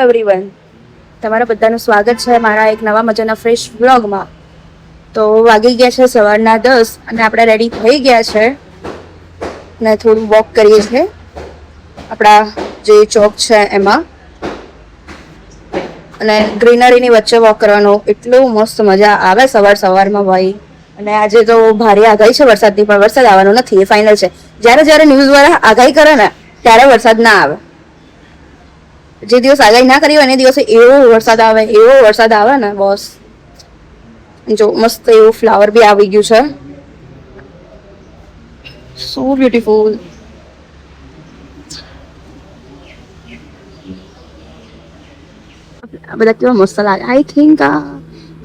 Everyone, તમારા બધાનું સ્વાગત છે મારા એક નવા મજાના ફ્રેશ વ્લોગમાં. તો વાગી ગયા છે સવારના 10 અને આપણે રેડી થઈ ગયા છે ને થોડું વોક કરીએ છીએ આપણા જે ચોક છે એમાં. અને ગ્રીનરીની વચ્ચે વોક કરવાનો એટલું મસ્ત મજા આવે સવારમાં ભાઈ. અને આજે તો ભારે આગાહી છે વરસાદની, પણ વરસાદ આવવાનો નથી, એ ફાઇનલ છે. જ્યારે ન્યૂઝ વાળા આગાહી કરે ને ત્યારે વરસાદ ના આવે. જે દિવસ આગાહી ના કરી હોય ને દિવસે એવો વરસાદ આવે ને બોસ. જો મસ્ત એવું ફ્લાવર બી આવી ગયું છે, સો બ્યુટીફુલ. આ બધા કેવા મસ્ત લાગે. આઈ થિંક આ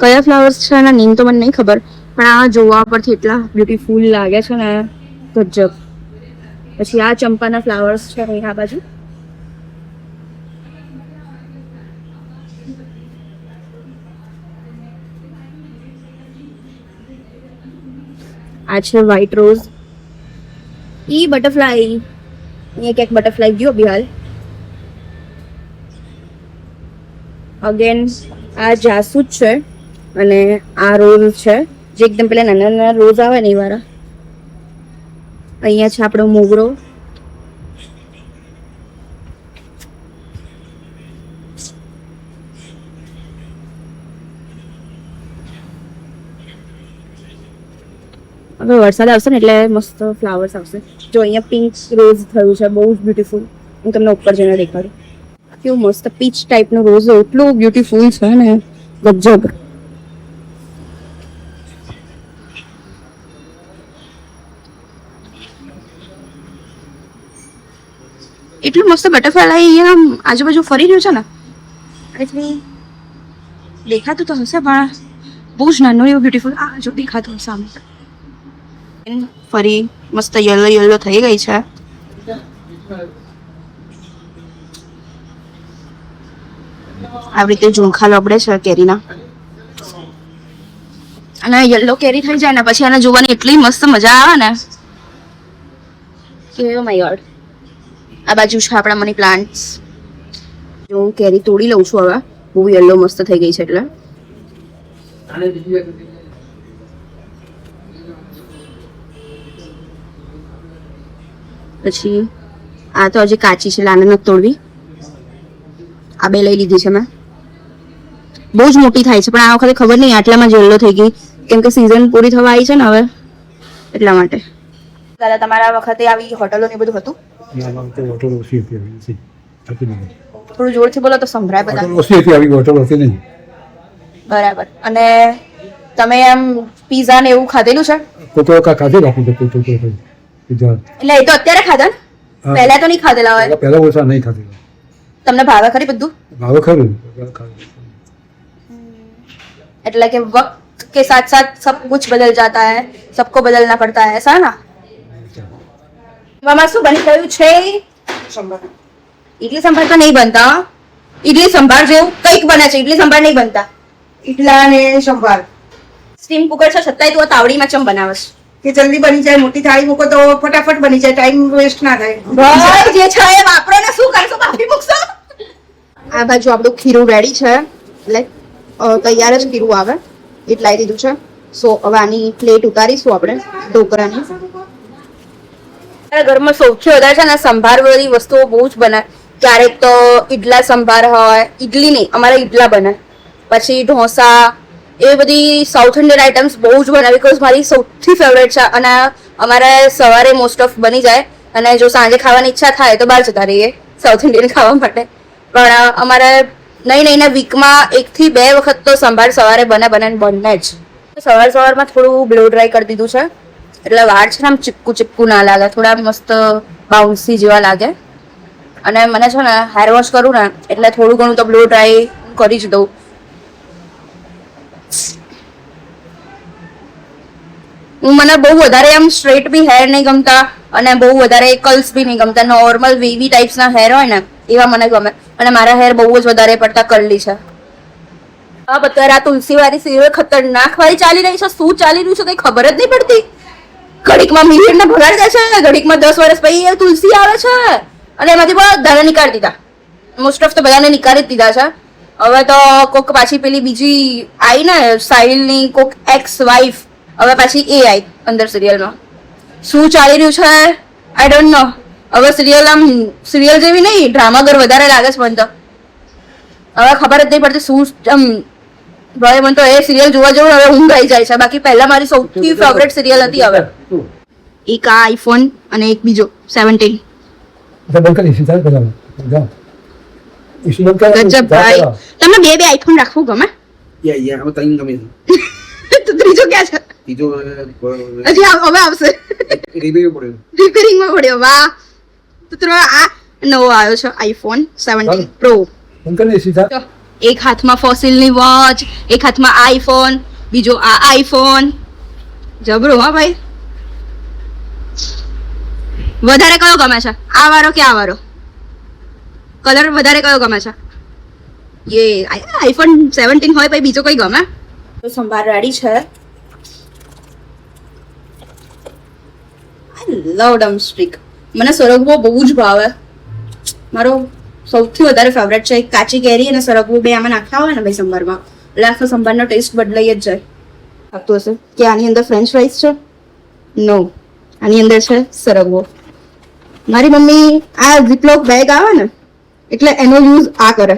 કયા ફ્લાવર્સ છે એના નેમ તો મને નહીં ખબર, પણ આ જોવા પરથી એટલા બ્યુટીફુલ લાગે છે ને ગજબ. પછી આ ચંપાના ફ્લાવર્સ છે આ બાજુ. આ છે વ્હાઈટ રોઝ. ઈ બટરફ્લાય, અહીંયા ક્યાંક બટરફ્લાય ગયો બી હાલ. અગેન આ જાસૂદ છે અને આ રોઝ છે જે એકદમ પેલા નાના રોઝ આવે ને એ વાળા. અહીંયા છે આપણો મોગરો. હવે વરસાદ આવશે ને એટલે મસ્ત ફ્લાવર્સ આવશે. જો અહીંયા પિંક રોઝ થયું છે, બહુ જ બ્યુટીફુલ. હું તમને ઉપર જઈને દેખાડું. કેવું મસ્ત પીચ ટાઈપનું રોઝ, એટલું બ્યુટીફુલ છે ને ગજબ. એટલું મસ્ત બટરફ્લાય અહીંયા આજુબાજુ ફરી રહ્યું છે ને, એટલે દેખાતું તો હશે પણ બહુ જ નાનું એવું બ્યુટીફુલ. આ જો દેખાતું હશે આમ. ફરી મસ્ત યલો થઈ ગઈ છે. આવી રીતે ઝુમખા લોબડે છે કેરીના, અને યલો કેરી થઈ જાય ને પછી આને જોવાની એટલી મસ્ત મજા આવે ને કે ઓ માય ગોડ. આ બાજુ છે આપણા મની પ્લાન્ટ્સ. જો હું કેરી તોડી લઉં છું હવે, બહુ યલો મસ્ત થઈ ગઈ છે એટલે. પછી આ તો હજી કાચી છે, આને નથી તોડવી. આ બે લઈ લીધી છે મેં. બહુ જ મોટી થાય છે પણ આ વખતે ખબર નહીં આટલામાં જેલ્લો થઈ ગઈ, કેમ કે સિઝન પૂરી થવા આવી છે ને હવે, એટલા માટે. દાદા તમારા વખતે આવી હોટલો ને બધું હતું? થોડું જોરથી બોલો તો સંભળાય બધા. બરાબર. અને તમે આમ પીઝા ને એવું ખાધેલું છે? એટલે એ તો અત્યારે ખાધા ને, પહેલા તો નહીં ખાધેલા હોય? પહેલા ઓછા નહીં ખાધેલા. તમને ભાવે ખરી બધું? ભાવે ખરું. એટલે કે વक्त के साथ साथ सब कुछ बदल जाता है, सबको बदलना पड़ता है, ऐसा ना? મામા શું બની ગયું છે? ઇડલી સંભાર તો નહીં બનતા. ઇડલી સંભાર જેવું કંઈક બને છે, ઇડલી સંભાર નહીં બનતા. ઇડલા ને સંભાર સ્ટીમ કુકર છે છતાંય તું તાવડીમાં ચમ બનાવસ કે જલ્દી બની જાય. મોટી થાળી મૂકો તો ફટાફટ બની જાય, ટાઈમ વેસ્ટ ના થાય. ભાઈ જે છે એ વાપરો ને, શું કરશો? બાફી મૂકશો. આ બાજુ આપણું ખીરું રેડી છે, એટલે તૈયાર જ ખીરું આવે એ લાવી દીધું છે. સો હવે આની પ્લેટ ઉતારીશું આપણે ઢોકળાની. ઘરમાં સૌથી વધારે છે ને સંભાર વાળી વસ્તુઓ બહુ જ બને. ક્યારેક તો ઈડલા સંભાર હોય, ઈડલી નહીં અમારે ઈડલા બને, પછી ઢોસા, એ બધી સાઉથ ઇન્ડિયન આઇટમ્સ બહુ જ બને. બિકોઝ મારી સૌથી ફેવરેટ છે અને અમારે સવારે મોસ્ટ ઓફ બની જાય, અને જો સાંજે ખાવાની ઈચ્છા થાય તો બહાર જતા રહીએ સાઉથ ઇન્ડિયન ખાવા માટે. પણ અમારે નહીં વીકમાં 1 થી 2 વખત તો સંભાર સવારે બને જ. સવારમાં થોડું બ્લો ડ્રાય કરી દીધું છે એટલે વાળ છે ને આમ ચીપકું ના લાગે, થોડા મસ્ત બાઉન્સી જેવા લાગે. અને મને છે ને હેર વોશ કરું ને એટલે થોડું ઘણું તો બ્લો ડ્રાય કરી જ દઉં. મને બહુ વધારે આમ સ્ટ્રેટ બી હેર નહીં ગમતા અને બહુ વધારે કર્લ્સ બી નહીં ગમતા. નોર્મલ વેવી ટાઈપ્સના હેર હોય ને એવા મને ગમે, અને મારા હેર બહુ જ વધારે પડતા કર્લી છે. અત્યારે આ તુલસી વાળી સિરિયલ ખતરનાક વાળી ચાલી રહી છે. શું ચાલી રહ્યું છે કઈ ખબર જ નહીં પડતી. ઘડીકમાં મિલિયન ને ભગાડી દે છે, ઘડીકમાં 10 વર્ષ પછી તુલસી આવે છે અને એમાંથી બધાને નીકાળી દીધા. મોસ્ટ ઓફ તો બધાને નીકાળી જ દીધા છે. હવે તો કોક પાછી પેલી બીજી આવી ને સાહિલની કોક એક્સ વાઇફ, હવે પાછી એ આવી અંદર સિરિયલમાં. શું ચાલી રહ્યું છે આઈ ડોન્ટ નો. હવે સિરિયલ આમ સિરિયલ જેવી નહીં, ડ્રામાગર વધારે લાગે છે મને તો. હવે ખબર જ નહીં પડતી શું આમ ભાઈ. મને તો એ સિરિયલ જોવા જેવું હવે ઊંઘ આવી જાય છે. બાકી પહેલા મારી સૌથી ફેવરેટ સિરિયલ હતી. હવે એક આ આઈફોન અને એક બીજો 17. ગજબ ભાઈ. તમને બે આઈફોન રાખવું ગમે? તો ત્રીજો ક્યાં છે? હજી હવે આવશે. રિપેરિંગમાં પડ્યો. વાહ. તો તમે આ નવો આવ્યો છે આઈફોન 17 પ્રો. એક હાથમાં ફોસિલની વોચ, એક હાથમાં આઈફોન, બીજો આ આઈફોન. જબરો હા ભાઈ. વધારે કયો ગમે છે, આ વાળો કે આ વાળો? કલર વધારે કયો ગમે છે? એ આઈફોન 17 હોય પછી બીજો કોઈ ગમે? તો સંભાર રેડી છે. આઈ લવ ડ્રમસ્ટિક. મને સરગવો બહુ જ ભાવે. મારો સૌથી વધારે ફેવરેટ છે. કાચી કેરી અને સરગવો બે આમાં નાખ્યા હોય ને ભાઈ સંભારમાં, એટલે આખો સંભારનો ટેસ્ટ બદલાઈ જ જાય. લાગતું હશે કે આની અંદર ફ્રેન્ચ ફ્રાઈઝ છે. નો, આની અંદર છે સરગવો. મારી મમ્મી આ ઝીપલોક બેગ આવે ને એટલે એનો યુઝ આ કરે.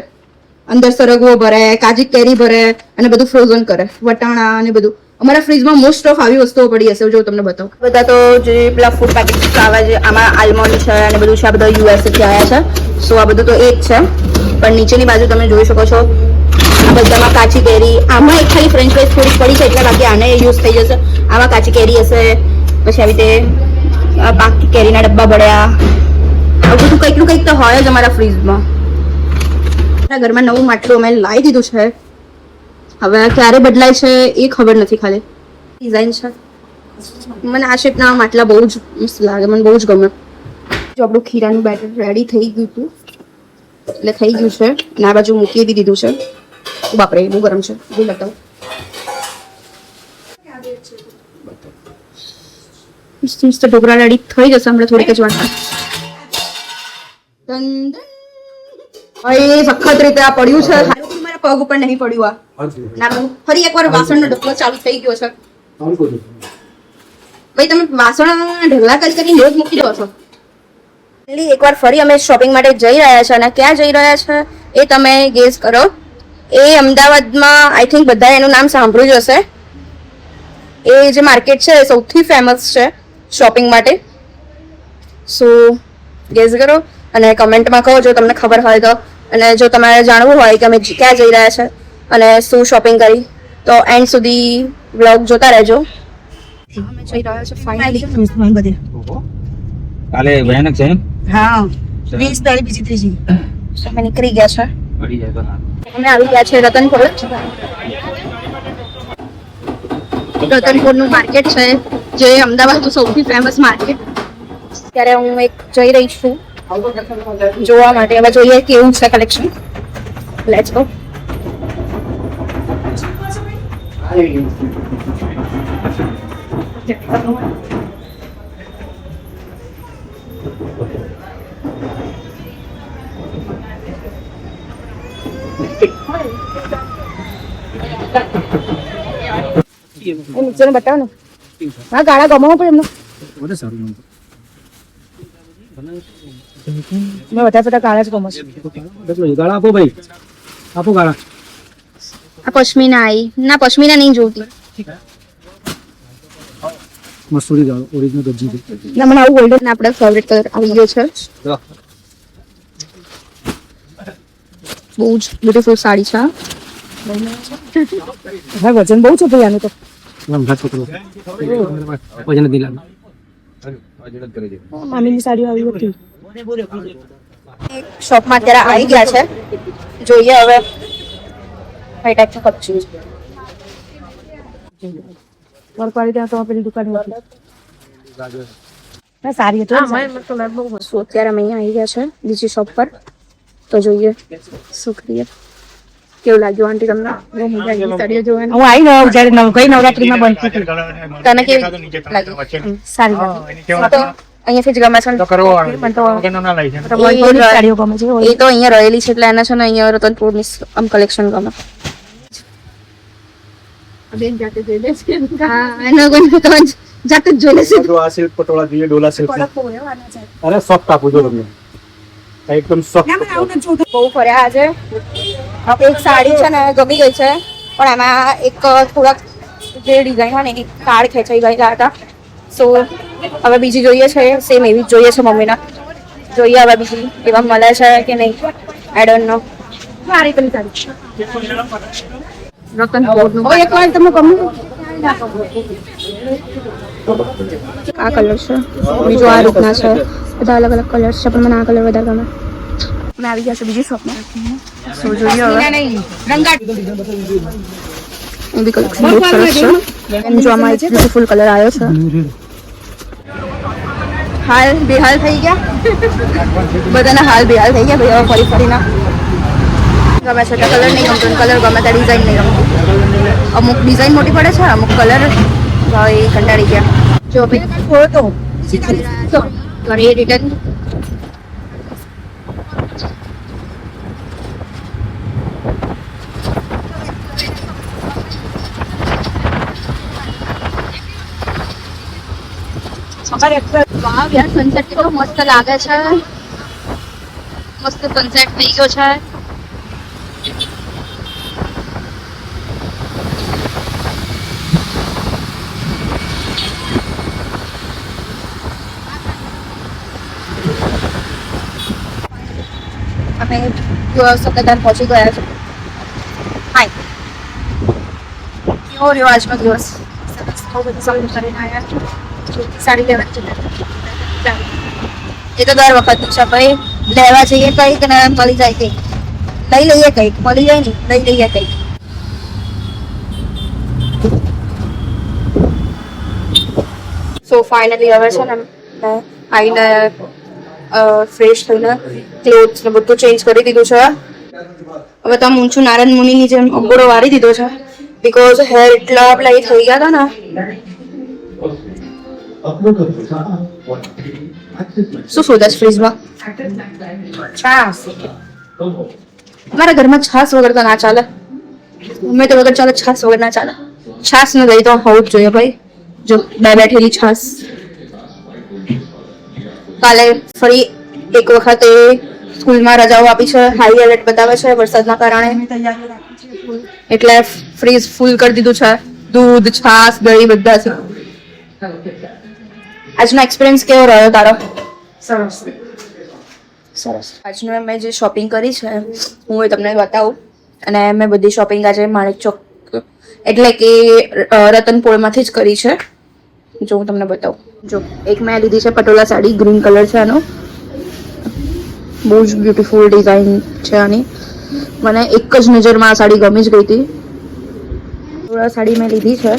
અંદર સરગવો ભરે, કાચી કેરી ભરે અને બધું ફ્રોઝન કરે, વટાણા અને બધું. અમારા ફ્રીજમાં મોસ્ટ ઓફ આવી વસ્તુઓ પડી હશે, જો તમને બતાવું. બધા તો જે પેલા ફૂડ પેકેટ આવે છે આમાં આલ્મોન્ડ છે અને બધું છે, આ બધા યુએસએ થી આવ્યા છે. સો આ બધું તો એ જ છે, પણ નીચેની બાજુ તમે જોઈ શકો છો આ બધામાં કાચી કેરી. આમાં એક ખાલી ફ્રેન્ચ ફ્રાઈઝ થોડીક પડી છે એટલે બાકી આને યુઝ થઈ જશે. આમાં કાચી કેરી હશે, પછી આવી રીતે પાકી કેરીના ડબ્બા ભર્યા. આવું બધું કંઈક નું કંઈક તો હોય જ અમારા ફ્રીજમાં. આપણા ઘરમાં નવું માટલું અમે લાવી દીધું છે. હવે ક્યારે બદલાય છે એ ખબર નથી. ખાલી ડિઝાઇન છે. મને આ શેપના માટલા બહુ જ મસ્ત લાગે, મને બહુ જ ગમે. જો આપણું ખીરાનું બેટર રેડી થઈ ગયું હતું, એટલે થઈ ગયું છે. અને આ બાજુ મૂકી દીધું છે. બાપરે બહુ ગરમ છે. બહુ બતાવું. મસ્ત ઢોકળા રેડી થઈ જશે હમણાં થોડીક જ વારમાં. સખત રીતે આ પડ્યું છે. મારા પગ ઉપર નહીં પડ્યું. આ ના ફરી એકવાર વાસણનો ઢગલો ચાલુ થઈ ગયો છે. ભાઈ તમે વાસણ ઢગલા કરી લોટ મૂકી દો છો. એકવાર ફરી અમે શોપિંગ માટે જઈ રહ્યા છે. અને ક્યાં જઈ રહ્યા છે એ તમે ગેસ કરો. એ અમદાવાદમાં આઈ થિંક બધા એનું નામ સાંભળ્યું જ હશે. એ જે માર્કેટ છે એ સૌથી ફેમસ છે શોપિંગ માટે. સો ગેસ કરો અને કમેન્ટમાં કહો જો તમને ખબર હોય તો. અને જો તમારે જાણવું હોય કે અમે ક્યાં જઈ રહ્યા છે અને શું શોપિંગ કરી તો એન્ડ સુધી વ્લોગ જોતા રહેજો. અમે જઈ રહ્યા છે ફાઇનલી. કાલે ભયાનક છે. હા 20 તારીખ બીજી ત્રીજી અમે નીકળી ગયા છે. પડી જાય તો ના. અમે આવી ગયા છે રતનપુર. રતનપુરનું માર્કેટ છે જે અમદાવાદનું સૌથી ફેમસ માર્કેટ. ત્યારે હું એક જઈ રહી છું જોવા માટે. હવે જોઈએ કેવું છે કલેક્શન. Let's go. નીચે બતાવો ને. હા ગાળા ગમાવો પણ એમનો. વધુ સારું મેં વધારે બધા ગાળા જ ગમો છે. ગાળા આપો ભાઈ, આપો ગાળા. આ પશ્મિના આવી ના, પશ્મિના નહીં જોતી. મસૂરી ગાળો ઓરિજિનલ ગજી. ના મને આવું ગોલ્ડન આપણો ફેવરેટ કલર આવી ગયો છે. બહુ જ બ્યુટીફુલ સાડી છે. હા વજન બહુ છે ભાઈ આનું તો. વજન જ નહીં મામીની સાડીઓ આવી હતી. શોપમાં અત્યારે આવી ગયા છે. જોઈએ હવે કઈ ટાઈપનું કપચું છે. વર્કવાળી ત્યાં તો પેલી દુકાન સારી હતી. અત્યારે અમે અહીંયા આવી ગયા છે બીજી શોપ પર. તો જોઈએ શું કરીએ. કેવું લાગ્યું આંટી તમને? સાડીઓ જોવાની. હું આવી ગયો જ્યારે ગઈ નવરાત્રીમાં બંધ હતી. તને કેવી લાગી? સારી લાગી. તો અહીંયાથી જ ગમે છે ને. તો કરવો મને તો ના લઈ જાય. એ સાડીઓ ગમે છે એ તો અહીંયા રહેલી છે એટલે એના છે ને અહીંયા રતનપુરની આમ કલેક્શન ગમે. હા એના કોઈ તો જાતે જ જોઈ લેશે. આ સિલ્ક પટોળા જોઈએ, ડોલા સિલ્ક. અરે સોફ્ટ આપું જો તમને એકદમ સોફ્ટ. બહુ ફર્યા આજે. એક સાડી છે ને ગમી ગઈ છે પણ એમાં એક થોડાક જે ડિઝાઇન હોય ને એ કાર્ડ ખેંચાઈ ગયેલા હતા. સો હવે બીજી જોઈએ છે સેમ એવી જ જોઈએ છે મમ્મીના. જોઈએ હવે બીજી એવા મળે છે કે નહીં. I don't know. સારી પેલી સાડી રતનપુરનું. એક વાર તમને ગમ્યું? આ કલર છે, બીજો આ રીતના છે, બધા અલગ અલગ કલર છે પણ મને આ કલર વધારે ગમે. અમે આવી ગયા છે બીજી શોપમાં. સો જોઈએ હવે. એ બી કલેક્શન બહુ સરસ છે. એમ જો આમાં એક બ્યુટીફુલ કલર આવ્યો છે. હાલ બેહાલ થઈ ગયા બધાના હાલ બેહાલ થઈ ગયા ભાઈ. હવે ફરી ફરીના ગમે છે કલર નહીં ગમતો, કલર ગમે ત્યાં ડિઝાઇન નહીં ગમતી. અમુક ડિઝાઇન મોટી પડે છે, અમુક કલર કંટાળી ગયા. જો ભાઈ થોડો તો કરીએ રિટર્ન. વાવ યાર, સનસેટ કેટલો મસ્ત લાગે છે. મસ્ત સનસેટ થઈ ગયો છે. અમે સત્તાધાર પહોંચી ગયા છે. હાય, કેવો રહ્યો આજનો દિવસ? સરસ, બહુ બધું શોપિંગ કરીને આવ્યા છું. સાડી લેવાની છે. એ તો દર વખત છે ભાઈ, લેવા જઈએ કંઈક ને મળી જાય કંઈક. લઈ લઈએ કંઈક, મળી જાય ને લઈ લઈએ કંઈક. સો ફાઇનલી હવે છે ને આવીને ફ્રેશ થઈને ક્લોથ્સ ને બધું ચેન્જ કરી દીધું છે. હવે તો ઊંચું નારાયણ મુનિની જેમ અંગોળો વારી દીધો છે બીકોઝ હેર એટલા પ્લાય થઈ ગયા હતા ને. શું શોધાશ ફ્રીજમાં? છાસ. મારા ઘરમાં છાસ વગર તો ના ચાલે. મેં તો વગર ચાલે, છાસ વગર ના ચાલે. છાસ ને દહીં તો હોવું જ જોઈએ ભાઈ. જો બે બેઠેલી છાસ. કાલે ફરી એક વખત સ્કૂલમાં રજાઓ આપી છે. હાઈ એલર્ટ બતાવે છે વરસાદના કારણે, એટલે ફ્રીજ ફૂલ કરી દીધું છે. દૂધ, છાસ, દહીં બધા છે. આજનો એક્સપિરિયન્સ કેવો રહ્યો તારો? સરસ. આજનો મેં જે શોપિંગ કરી છે હું એ તમને બતાવું. અને મેં બધી શોપિંગ આજે માણેક ચોક એટલે કે રતનપોળમાંથી જ કરી છે. જો હું તમને બતાવું. જો એક મેં લીધી છે પટોલા સાડી, ગ્રીન કલર છે આનો. બહુ જ બ્યુટીફુલ ડિઝાઇન છે આની. મને એક જ નજરમાં આ સાડી ગમી જ ગઈ હતી. પટોલા સાડી મેં લીધી છે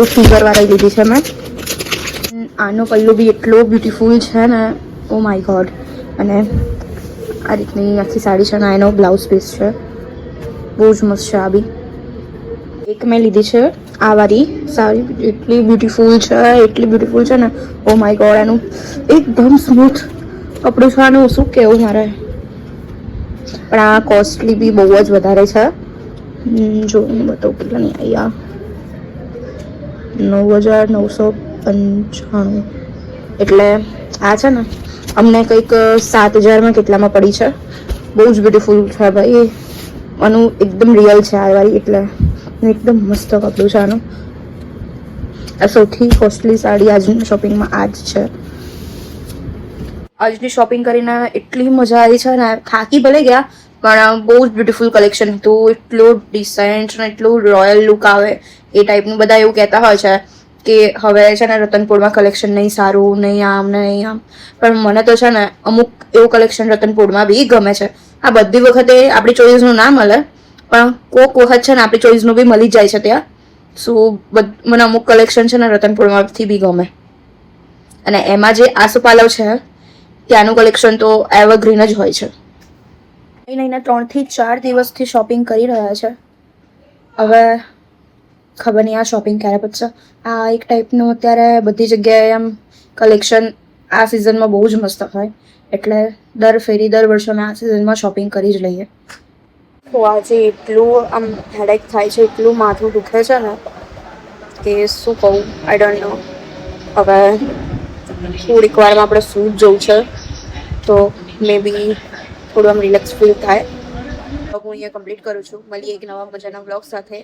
એ ફિગરવાળી લીધી છે મેં. આનો પલ્લુ બી એટલો બ્યુટીફુલ છે ને, ઓ માય ગોડ. અને આ રીતની આખી સાડી છે ને એનો બ્લાઉઝ પીસ છે. બહુ જ મસ્ત છે આ બી. એક મેં લીધી છે આ વાળી સાડી, એટલી બ્યુટીફુલ છે ને, ઓ માય ગોડ. એનું એકદમ સ્મૂથ કપડું છે આનું, શું કહેવું મારે. પણ આ કોસ્ટલી બી બહુ જ વધારે છે. જો હું બતાવું કેટલાની આવી. આ 9,995. એટલે આ છે ને અમને કંઈક 7,000 કેટલામાં પડી છે. બહુ જ બ્યુટીફુલ છે ભાઈ. આનું એકદમ રિયલ છે આ વાળી, એટલે એકદમ મસ્ત કપડું છે આનું. આ સૌથી કોસ્ટલી સાડી આજની શોપિંગમાં આ જ છે. આજની શોપિંગ કરીને એટલી મજા આવી છે ને, થાકી ભલે ગયા પણ બહુ જ બ્યુટીફુલ કલેક્શન હતું. એટલું ડિસેન્ટ ને એટલું રોયલ લુક આવે એ ટાઈપનું. બધા એવું કહેતા હોય છે કે હવે છે ને રતનપુરમાં કલેક્શન નહીં સારું, નહીં આમ ને નહીં આમ. પણ મને તો છે ને અમુક એવું કલેક્શન રતનપુરમાં બી ગમે છે. આ બધી વખતે આપણી ચોઈસનું ના મળે પણ કોઈક વખત છે ને આપણી ચોઈસનું બી મળી જાય છે ત્યાં. સો મને અમુક કલેક્શન છે ને રતનપુરમાંથી બી ગમે. અને એમાં જે આસોપાલવ છે ત્યાંનું કલેક્શન તો એવરગ્રીન જ હોય છે. નહીં 3 થી 4 દિવસથી શોપિંગ કરી રહ્યા છે. હવે ખબર નહીં આ શોપિંગ ક્યારે પતશે. આ એક ટાઈપનું અત્યારે બધી જગ્યાએ આમ કલેક્શન આ સિઝનમાં બહુ જ મસ્ત હોય, એટલે દર વર્ષે અમે આ સિઝનમાં શોપિંગ કરી જ લઈએ. તો આજે એટલું આમ હેડેક થાય છે, એટલું માથું દુખે છે ને કે શું કહું, આઈ ડોન્ટ નો. હવે થોડીક વારમાં આપણે સૂટ જવું છે, તો મે બી થોડું આમ રિલેક્સ ફીલ થાય. તો હું અહીંયા કમ્પ્લીટ કરું છું. મળીએ એક નવા મજાના બ્લોગ સાથે.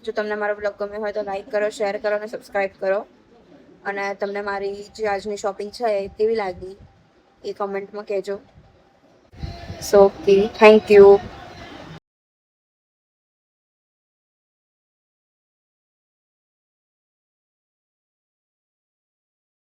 જો તમને મારો બ્લોગ ગમ્યો હોય તો લાઈક કરો, શેર કરો અને સબસ્ક્રાઈબ કરો. અને તમને મારી જે આજની શોપિંગ છે એ કેવી લાગી એ કમેન્ટમાં કહેજો. So okay, thank you.